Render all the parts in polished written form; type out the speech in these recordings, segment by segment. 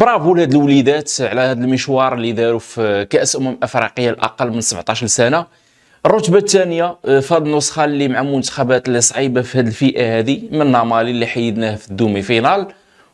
برافو لهاد الوليدات على هاد المشوار اللي داروا في كأس افريقيا الاقل من 17 سنه. الرتبه الثانيه في هاد النسخه اللي مع منتخبات اللي صعيبه في هاد الفئه هذه، منها مالي اللي حيدناه في الدومي فينال،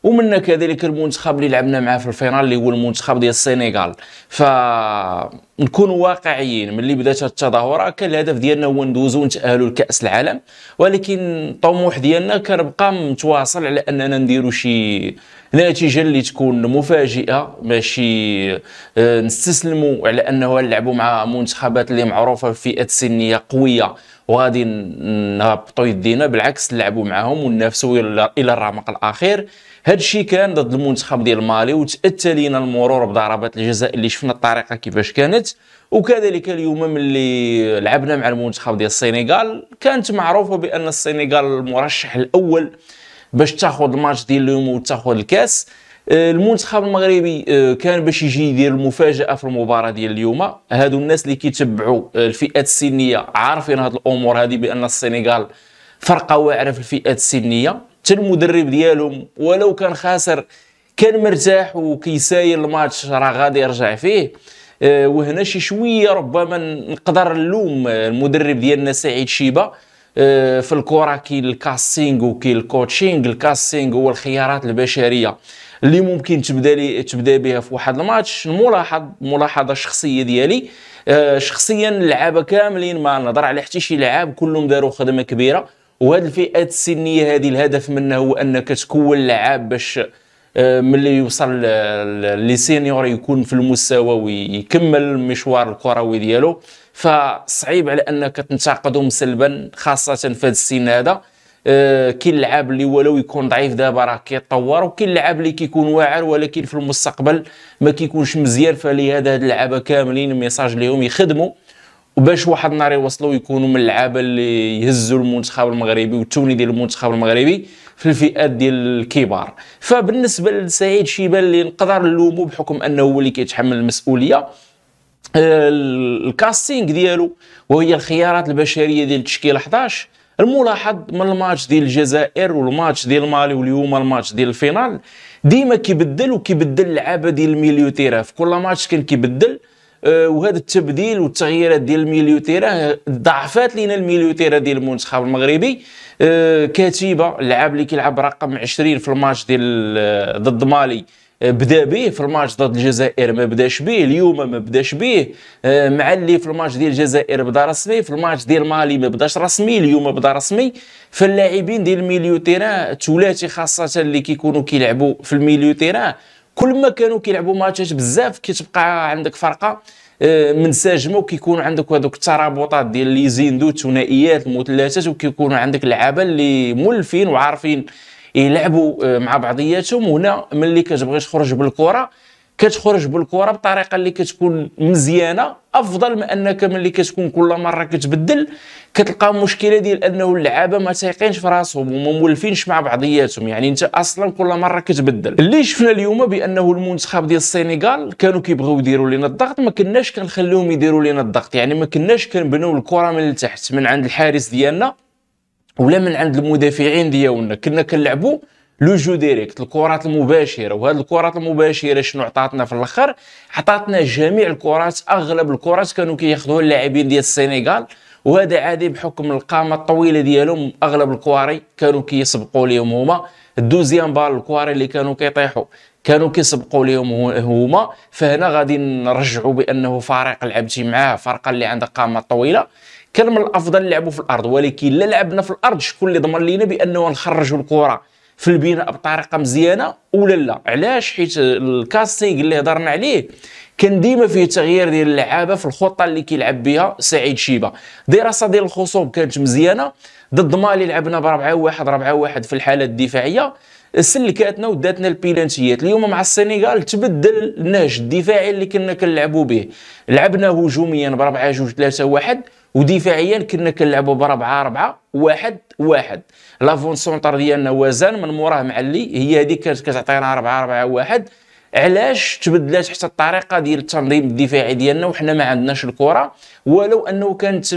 ومنا كذلك المنتخب اللي لعبنا معاه في الفينال اللي هو المنتخب ديال السنغال. فنكونوا واقعيين، ملي بدات التظاهره كان الهدف ديالنا هو ندوزو ونتاهلوا لكاس العالم، ولكن الطموح ديالنا كان بقى متواصل على اننا نديروا شي نتيجه اللي تكون مفاجئه، ماشي نستسلموا على انه نلعبوا مع منتخبات اللي معروفه في فئه سنيه قويه وغادي نهبطوا يدينا. بالعكس نلعبوا معاهم وننافسوا الى الرمق الاخير. هذا الشيء كان ضد المنتخب ديال مالي، وتاتى لينا المرور بضربات الجزاء اللي شفنا الطريقه كيفاش كانت. وكذلك اليوم ملي لعبنا مع المنتخب ديال السنغال كانت معروفه بان السنغال المرشح الاول باش تاخذ الماتش ديال اليوم وتاخذ الكاس. المنتخب المغربي كان باش يجي يدير المفاجاه في المباراه ديال اليوم. هادو الناس اللي كيتبعوا الفئات السنيه عارفين هاد الامور هذه، بان السنغال فرقه واعره في الفئات السنيه. حتى المدرب ديالهم ولو كان خاسر كان مرتاح وكيساير الماتش، راه غادي يرجع فيه. وهنا شي شويه ربما نقدر نلوم المدرب ديالنا سعيد شيبه. في الكره كاين الكاستينغ وكاين الكوتشينغ. الكاستينغ هو الخيارات البشريه اللي ممكن تبدا بها في واحد الماتش. ملاحظه شخصيه ديالي، شخصيا اللعابه كاملين ما نهضر على حتى شي لاعب، كلهم داروا خدمه كبيره. وهذه الفئات السنيه هذه الهدف منها هو انك تكون لعاب باش ملي يوصل لي سينيور يكون في المستوى ويكمل المشوار الكروي ديالو. فصعيب على انك تنتقدهم سلبا خاصه في هذا السن هذا. كاين اللعاب اللي ولو يكون ضعيف دابا راه كيتطور، وكاين اللعاب اللي كيكون واعر ولكن في المستقبل ما كيكونش مزيان. فلهذا هاد اللعابه كاملين ميساج ليهم يخدموا وباش واحد النهار يوصلوا يكونوا من اللعابه اللي يهزوا المنتخب المغربي والتوني ديال المنتخب المغربي في الفئات ديال الكبار. فبالنسبه لسعيد شيبه اللي نقدر نلومو بحكم انه هو اللي كيتحمل المسؤوليه، الكاستينغ ديالو وهي الخيارات البشريه ديال التشكيله 11. الملاحظ من الماتش ديال الجزائر والماتش ديال مالي واليوم الماتش ديال الفينال ديما كيبدل اللعابه ديال الميليو تيرا. في كل ماتش كان كيبدل. وهذا التبديل والتغييرات ديال الميليو تيرا ضعفات لينا الميليو تيرا ديال المنتخب المغربي. كتيبه اللاعب اللي كيلعب رقم 20 في الماتش ديال ضد مالي بدا به، في الماتش ضد الجزائر ما بداش به، اليوم ما بداش به. مع اللي في الماتش ديال الجزائر بدا رسمي، في الماتش ديال مالي ما بداش رسمي، اليوم بدا رسمي. فاللاعبين ديال الميليو تيرا ثلاثي خاصه اللي كيكونوا كيلعبوا في الميليو تيرا كل ما كانوا كيلعبوا ماتشات بزاف كتبقى عندك فرقه منسجمه، وكيكونوا عندك هذوك الترابطات ديال اللي يزيدوا الثنائيات المثلثات، وكيكونوا عندك لعابه اللي مولفين وعارفين يلعبوا مع بعضياتهم. وهنا ملي كتبغي تخرج بالكره كتخرج بالكره بطريقه اللي كتكون مزيانه افضل من انك ملي كتكون كل مره كتبدل كتلقى مشكله ديال انه اللعابه ما تايقينش في راسهم وما مولفينش مع بعضياتهم. يعني انت اصلا كل مره كتبدل. اللي شفنا اليوم بانه المنتخب ديال السنغال كانوا كيبغيو يديروا لنا الضغط، ما كناش كنخليهم يديروا لنا الضغط. يعني ما كناش كنبنيو الكره من التحت من عند الحارس ديالنا ولا من عند المدافعين ديالنا، كنا كنلعبوا لو جو ديريكت، الكرات المباشره. وهذه الكرات المباشره شنو عطاتنا في الاخر؟ عطاتنا جميع الكرات، اغلب الكرات كانوا كياخذوها اللاعبين ديال السنغال، وهذا عادي بحكم القامه الطويله ديالهم. اغلب الكواري كانوا كيسبقوا ليهم هما الدوزيام بال، الكواري اللي كانوا كيطيحوا كانوا كيسبقوا ليهم هما. فهنا غادي نرجعوا بانه فريق لعبتي معاه فرقه اللي عندها قامه طويله كان من الافضل نلعبوا في الارض. ولكن لا لعبنا في الارض شكون اللي ضمن لينا بانه نخرجوا الكره في البناء بطريقه مزيانه ولا لا؟ علاش؟ حيت الكاستينغ اللي هضرنا عليه كان ديما فيه تغيير ديال اللعابه في الخطه اللي كيلعب بها سعيد شيبه. دراسه ديال الخصوم كانت مزيانه. ضد مالي لعبنا ب 4-1 في الحاله الدفاعيه، سلكاتنا وداتنا البيلانتيات. اليوم مع السنغال تبدل النهج الدفاعي اللي كنا كنلعبوا به، لعبنا هجوميا ب 4-2-3-1 ودفاعيا كنا كنلعبوا ب 4-4-1-1. لافون سونتر ديالنا وزن من موراه معلي، هي هذيك كانت كتعطينا 4-4-1. علاش تبدلات حتى الطريقه ديال التنظيم الدفاعي ديالنا وحنا ما عندناش الكره؟ ولو انه كانت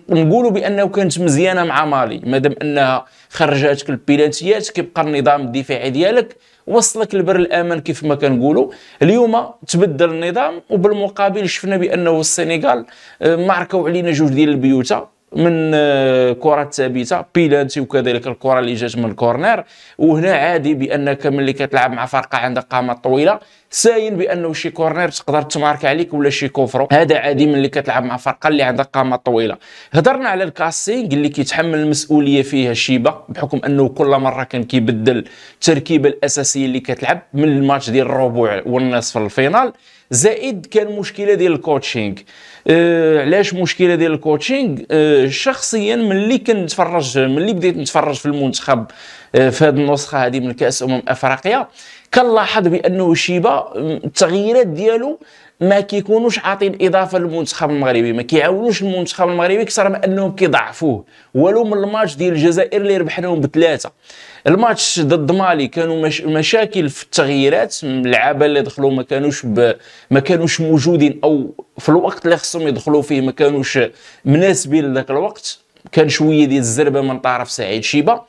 نقولوا بانه كانت مزيانه مع مالي، مادام انها خرجاتك البيلانتيات كيبقى النظام الدفاعي ديالك وصلك لبر الامان كيف ما كنقولوا. اليوم تبدل النظام، وبالمقابل شفنا بانه السنغال ماركوا علينا جوج ديال البيوتا من كرة ثابته بيلانتي، وكذلك الكره اللي جات من الكورنر. وهنا عادي بانك ملي كتلعب مع فرقه عندها قامات طويله ساين بانه شي كورنر تقدر تمارك عليك ولا شي كوفرو، هذا عادي ملي كتلعب مع فرقه اللي عندها قامات طويله. هضرنا على الكاسينغ اللي كيتحمل المسؤوليه فيها شيبه، بحكم انه كل مره كان كيبدل التركيبه الاساسيه اللي كتلعب من الماتش ديال الربع والنصف الفينال. زائد كان مشكله ديال الكوتشينغ. علاش مشكله ديال الكوتشينغ؟ شخصيا ملي بديت نتفرج في المنتخب في هذه النسخه هذه من كاس افريقيا، كنلاحظ بانه شيبه التغييرات ديالو ما كيكونوش عاطين اضافه للمنتخب المغربي، ما كيعاونوش المنتخب المغربي اكثر من انهم كيضعفوه. ولو من الماتش ديال الجزائر اللي ربحناهم ب3، الماتش ضد مالي كانوا مشاكل في التغييرات، اللعابه اللي دخلوا ما كانوش موجودين، او في الوقت اللي خصهم يدخلوا فيه ما كانوش مناسبين لذاك الوقت، كان شويه ديال الزربه من طرف سعيد شيبه.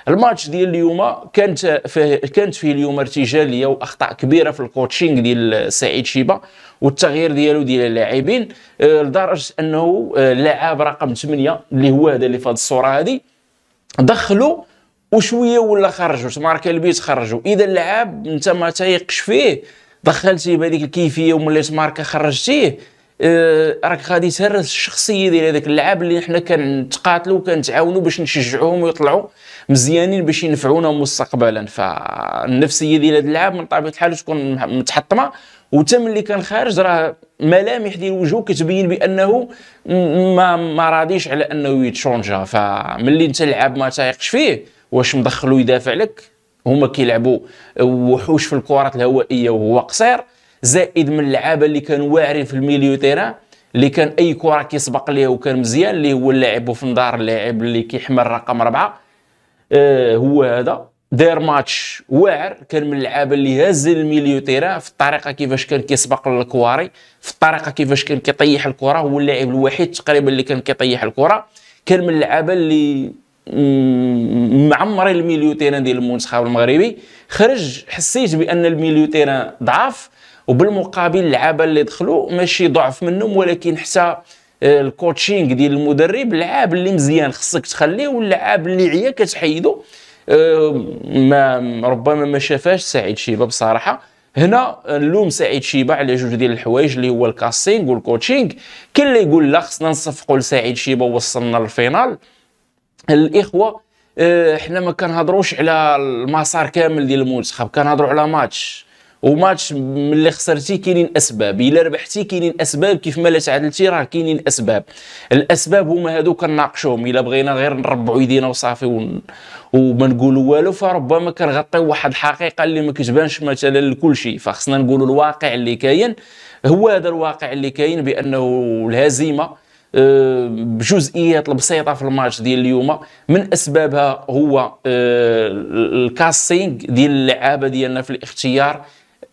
الماتش ديال اليوم كانت فيه اليوم ارتجاليه واخطاء كبيره في الكوتشينغ ديال سعيد شيبه والتغيير ديالو ديال اللاعبين، لدرجه انه اللاعب رقم 8 اللي هو هذا اللي في هذه الصوره هذه دخلوا وشويه ولا خرجوا، تماركا البيت خرجوا. اذا اللاعب انت ما تايقش فيه دخلتيه بهذيك الكيفيه ومليت ماركا خرجتيه، راك غادي تهرس الشخصيه ديال هذاك اللاعب اللي حنا كنتقاتلوا وكنتعاونوا باش نشجعوهم ويطلعوا مزيانين باش ينفعونا مستقبلا. فالنفسيه ديال هذا اللاعب من طبيعه الحال تكون متحطمه، وتا ملي كان خارج راه ملامح ديال وجهه كتبين بانه ما راضيش على انه يتشونجا. فملي انت اللاعب ما تايقش فيه، واش مدخلو يدافع لك؟ هما كيلعبوا وحوش في الكرات الهوائيه وهو قصير، زائد من اللعابه اللي كانوا واعرين في الميليو تيران، اللي كان اي كره كيسبق ليه وكان مزيان، اللي هو اللاعب وفندار، اللاعب اللي كيحمل رقم 4. هو هذا داير ماتش واعر، كان من اللعابه اللي هز الميليو تيران في الطريقه كيفاش كان كيسبق للكواري، في الطريقه كيفاش كان كيطيح الكره، هو اللاعب الوحيد تقريبا اللي كان كيطيح الكره. كان من اللعابه اللي معمر الميليو تيران ديال المنتخب المغربي. خرج حسيت بان الميليو تيران ضعف، وبالمقابل اللعابه اللي دخلوا ماشي ضعف منهم، ولكن حتى الكوتشينغ ديال المدرب، اللعاب اللي مزيان خصك تخليه، واللعاب اللي عيا كتحيدو. ربما ما شافاش سعيد شيبه بصراحه. هنا نلوم سعيد شيبه على جوج ديال الحوايج اللي هو الكاسينغ والكوتشينغ. كاين اللي يقول لا خصنا نصفقوا لسعيد شيبه ووصلنا للفينال. الاخوه احنا ما كنهضروش على المسار كامل ديال المنتخب، كنهضروا على ماتش، وماتش ملي خسرتي كاينين اسباب، الا ربحتي كاينين اسباب، كيف ما لا تعادلتي راه كاينين اسباب. الاسباب هما هادو كنناقشوهم، الا بغينا غير نربعوا يدينا وصافي وما نقولوا والو، فربما كنغطيو واحد الحقيقه اللي ما كتبانش مثلا لكل شيء. فخصنا نقولوا الواقع اللي كاين، هو هذا الواقع اللي كاين، بانه الهزيمه بجزئيات البسيطه في الماتش ديال اليوم من اسبابها هو الكاسينغ ديال اللعابه ديالنا في الاختيار.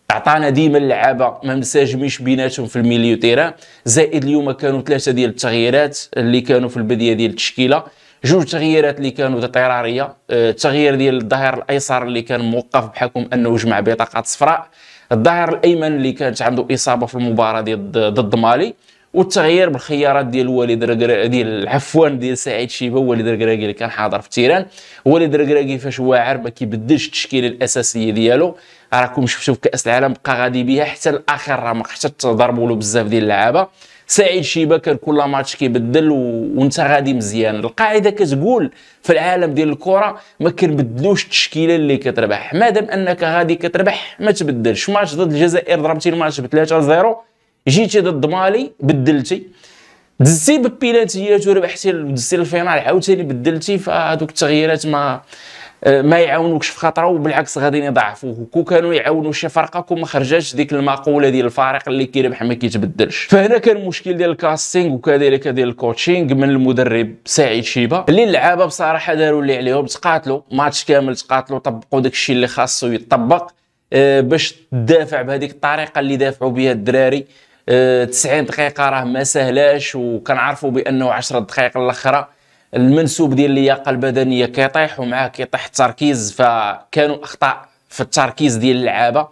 عطانا ديما اللعابه ما منسجميش بيناتهم في الميليو تيران. زائد اليوم كانوا 3 ديال التغييرات اللي كانوا في البدايه ديال التشكيله، جوج تغييرات اللي كانوا اضطراريه. التغيير ديال الظهير الايسر اللي كان موقف بحكم انه جمع بطاقات صفراء، الظهير الايمن اللي كانت عنده اصابه في المباراه ديال ضد مالي، والتغيير بالخيارات ديال وليد ركراكي ديال سعيد شيبه. وليد ركراكي اللي كان حاضر في التيران، وليد ركراكي فاش واعر ما كيبدلش التشكيله الاساسيه ديالو. راكم شفتوا في كاس العالم بقى غادي بها حتى الاخر، راه ما حتى تضربوا له بزاف ديال اللعابه. سعيد شيبه كان كل ماتش كيبدل وانت غادي مزيان. القاعده كتقول في العالم ديال الكره ما كنبدلوش التشكيله اللي كتربح، مادام انك غادي كتربح ما تبدلش. ماتش ضد الجزائر ضربتي الماتش ب3-0، جيتي ضد مالي بدلتي، دزتي ببيلانتيات وربحتي ودزتي الفينال عاوتاني بدلتي. فهذوك التغييرات ما يعاونوكش في خطره، وبالعكس غادي يضعفوك. كون كانوا يعاونوا شي فرقه كون ما خرجاتش ديك المقوله ديال الفارق اللي كيربح ما كيتبدلش. فهنا كان المشكل ديال الكاستينغ وكذلك ديال الكوتشينغ من المدرب سعيد شيبه، اللي اللعابه بصراحه داروا اللي عليهم، تقاتلوا ماتش كامل، تقاتلوا طبقوا داك الشيء اللي خاصو يطبق باش تدافع بهذيك الطريقه اللي دافعوا بها الدراري. 90 دقيقه راه ما سهلاش، وكنعرفوا بانه 10 دقائق الاخرى المنسوب ديال اللياقه البدنيه كيطيح، ومعاه كيطيح التركيز. فكانوا اخطاء في التركيز ديال اللعابه،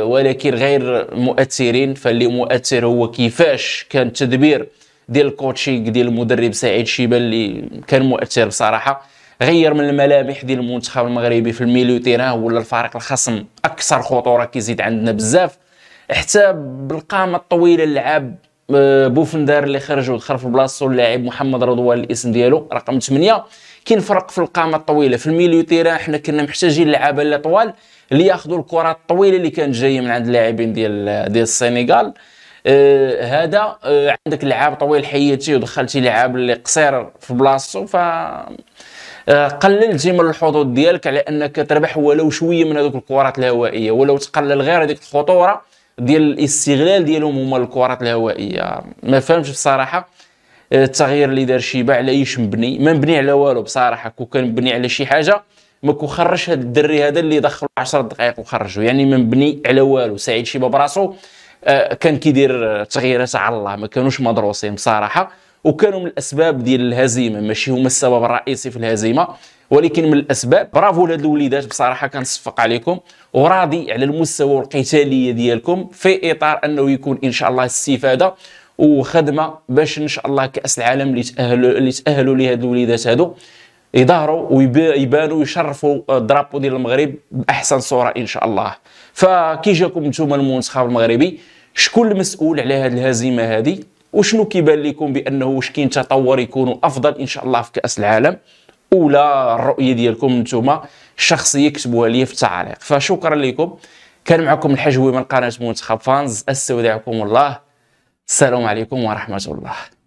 ولكن غير مؤثرين. فاللي مؤثر هو كيفاش كان التدبير ديال الكوتشينغ ديال المدرب سعيد شيبه اللي كان مؤثر بصراحه. غير من الملامح ديال المنتخب المغربي في الميليو تيران، ولا الفريق الخصم اكثر خطوره كيزيد عندنا بزاف، حتى بالقامه الطويله اللعاب بوفندار اللي خرج ودخل في بلاصتو اللاعب محمد رضوان الاسم ديالو رقم 8. كاين فرق في القامه الطويله. في الميليو تيران حنا كنا محتاجين لعابه اللي طوال اللي ياخذوا الكرات الطويله اللي كانت جايه من عند اللاعبين ديال السنغال. هذا عندك لعاب طويل حيدتي ودخلتي لعاب اللي قصير في بلاصتو، ف قللتي من الحظوظ ديالك على انك تربح ولو شويه من هذوك الكرات الهوائيه، ولو تقلل غير هذيك الخطوره ديال الاستغلال ديالهم هما الكرات الهوائيه. ما فهمتش بصراحه التغيير اللي دار شيبه على ايش مبني. ما مبني على والو بصراحه. كون كان مبني على شي حاجه ما كون خرج هذا الدري هذا اللي دخل 10 دقائق وخرجوا، يعني ما مبني على والو. سعيد شيبه براسو كان كيدير تغييرات على الله، ما كانوش مدروسين بصراحه، وكانوا من الاسباب ديال الهزيمه. ماشي هما السبب الرئيسي في الهزيمه، ولكن من الاسباب. برافو لهاد الوليدات بصراحه، كنصفق عليكم وراضي على المستوى القتاليه ديالكم، في اطار انه يكون ان شاء الله استفاده وخدمه باش ان شاء الله كاس العالم اللي تاهلوا ليه هاد الوليدات هادو يظهروا ويبانوا ويشرفوا الدرابو ديال المغرب باحسن صوره ان شاء الله. فكي جاكم نتوما المنتخب المغربي؟ شكون المسؤول على هذه الهزيمه هذه؟ وشنو كيبان لكم بانه واش كاين تطور يكونوا افضل ان شاء الله في كاس العالم؟ ولا الرؤيه ديالكم نتوما الشخصيه كتبوها لي في التعاليق. فشكرا لكم. كان معكم الحجوي من قناه منتخب فانز. استودعكم الله. السلام عليكم ورحمه الله.